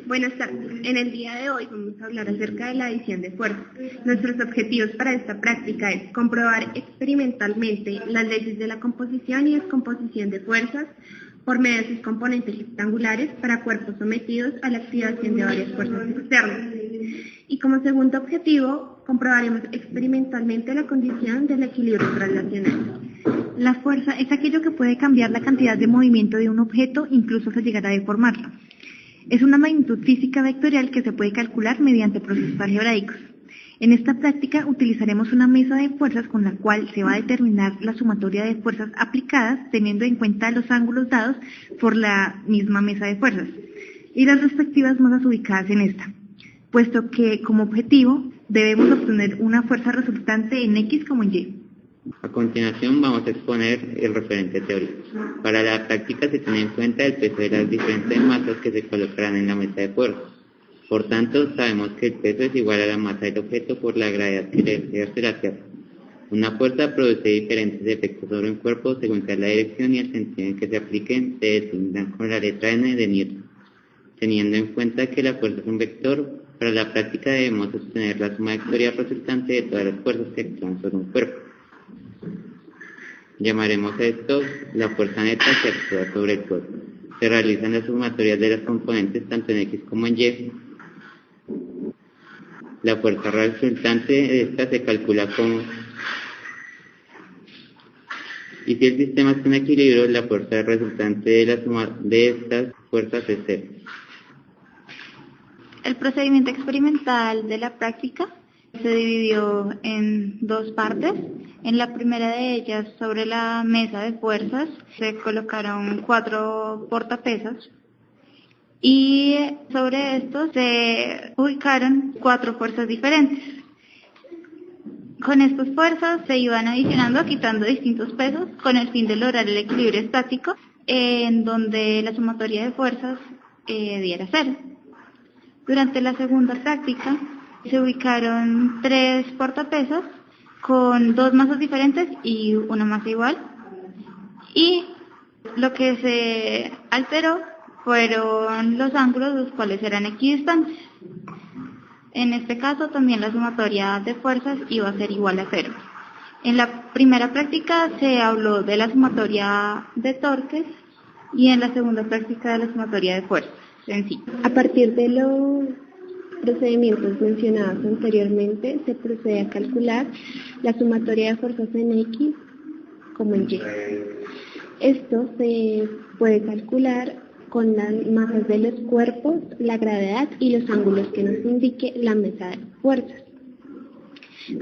Buenas tardes. En el día de hoy vamos a hablar acerca de la adición de fuerzas. Nuestros objetivos para esta práctica es comprobar experimentalmente las leyes de la composición y descomposición de fuerzas por medio de sus componentes rectangulares para cuerpos sometidos a la activación de varias fuerzas externas. Y como segundo objetivo, comprobaremos experimentalmente la condición del equilibrio translacional. La fuerza es aquello que puede cambiar la cantidad de movimiento de un objeto, incluso hasta llegar a deformarlo. Es una magnitud física vectorial que se puede calcular mediante procesos algebraicos. En esta práctica utilizaremos una mesa de fuerzas con la cual se va a determinar la sumatoria de fuerzas aplicadas teniendo en cuenta los ángulos dados por la misma mesa de fuerzas y las respectivas masas ubicadas en esta, puesto que como objetivo debemos obtener una fuerza resultante en X como en Y. A continuación vamos a exponer el referente teórico. Para la práctica se tiene en cuenta el peso de las diferentes masas que se colocarán en la mesa de fuerzas. Por tanto, sabemos que el peso es igual a la masa del objeto por la gravedad que le ejerce la Tierra. Una fuerza produce diferentes efectos sobre un cuerpo según sea la dirección y el sentido en que se apliquen, se designan con la letra N de Newton. Teniendo en cuenta que la fuerza es un vector, para la práctica debemos obtener la suma vectorial resultante de todas las fuerzas que actúan sobre un cuerpo. Llamaremos a esto la fuerza neta que actúa sobre el cuerpo. Se realizan las sumatorias de las componentes tanto en X como en Y. La fuerza resultante de esta se calcula como... Y si el sistema está en equilibrio, la fuerza resultante de la suma de estas fuerzas es cero. El procedimiento experimental de la práctica se dividió en dos partes. En la primera de ellas, sobre la mesa de fuerzas, se colocaron 4 portapesos y sobre esto se ubicaron 4 fuerzas diferentes. Con estas fuerzas se iban adicionando, quitando distintos pesos, con el fin de lograr el equilibrio estático, en donde la sumatoria de fuerzas diera 0. Durante la segunda práctica, se ubicaron 3 portapesos con 2 masas diferentes y una masa igual. Y lo que se alteró fueron los ángulos, los cuales eran equidistantes. En este caso también la sumatoria de fuerzas iba a ser igual a 0. En la primera práctica se habló de la sumatoria de torques y en la segunda práctica de la sumatoria de fuerzas en sí. A partir de los procedimientos mencionados anteriormente, se procede a calcular la sumatoria de fuerzas en X como en Y. Esto se puede calcular con las masas de los cuerpos, la gravedad y los ángulos que nos indique la mesa de fuerzas.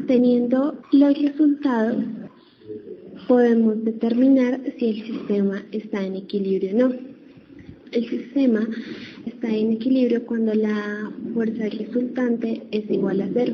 Teniendo los resultados, podemos determinar si el sistema está en equilibrio o no. El sistema está en equilibrio cuando la fuerza resultante es igual a 0.